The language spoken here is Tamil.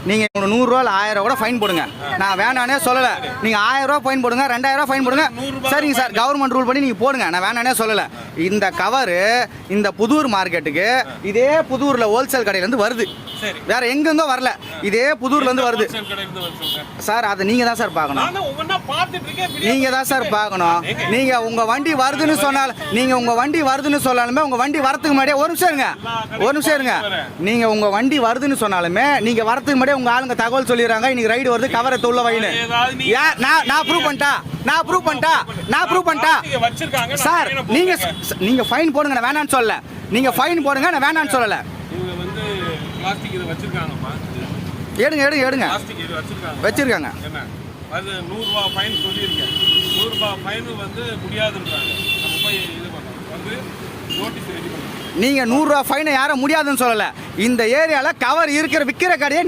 நீங்க 100 ரூபா 1000 கூட ஃபைன் போடுங்க. நான் வேணானே சொல்லல. நீங்க 1000 ரூபா ஃபைன் போடுங்க, 2000 ரூபா ஃபைன் போடுங்க. சரிங்க சார், கவர்மெண்ட் ரூல் பண்ணி நீங்க போடுங்க. நான் வேணானே சொல்லல. இந்த கவர் இந்த புதூர் மார்க்கெட்டுக்கு இதே புதூர்ல ஹோல்சேல் கடையில இருந்து வருது. வேற எங்க இருந்தோ வரல, இதே புதூர்ல இருந்து வருது சார். அதை நீங்க தான் சார் பார்க்கணும். நீங்க தான் சார் பார்க்கணும். நீங்க உங்க வண்டி வருதுன்னு சொன்னாலும் உங்க வண்டி வரதுக்கு முன்னாடியே ஒரு நிமிஷம் இருங்க. நீங்க உங்க வண்டி வருதுன்னு சொன்னாலுமே நீங்க வரதுக்கு முன்னாடியே உங்க ஆளுங்க தகவல் சொல்லிடுறாங்க, இன்னைக்கு ரைடு வருது, கவரை உள்ள வைன்னு. நான் ப்ரூவ் பண்ணிட்டா சார். நீங்க ஃபைன் போடுங்க, நான் வேணான்னு சொல்லல. நீங்க ஃபைன் போடுங்க, நான் வேணான்னு சொல்லல. எடுங்க வச்சிருக்காங்க. அது 100 ரூபாய் ஃபைன் சொல்லியிருக்கேன். 100 ரூபாய் ஃபைன் வந்து முடியாதுன்றாங்க. நம்ம போய் இது பண்ணோம் வந்து நோட்டீஸ் ரெடி பண்ணோம். நீங்க 100 ரூபாய் ஃபைனை யாரும் முடியாதுன்னு சொல்லல. இந்த ஏரியால கவர் விக்கிற கடையை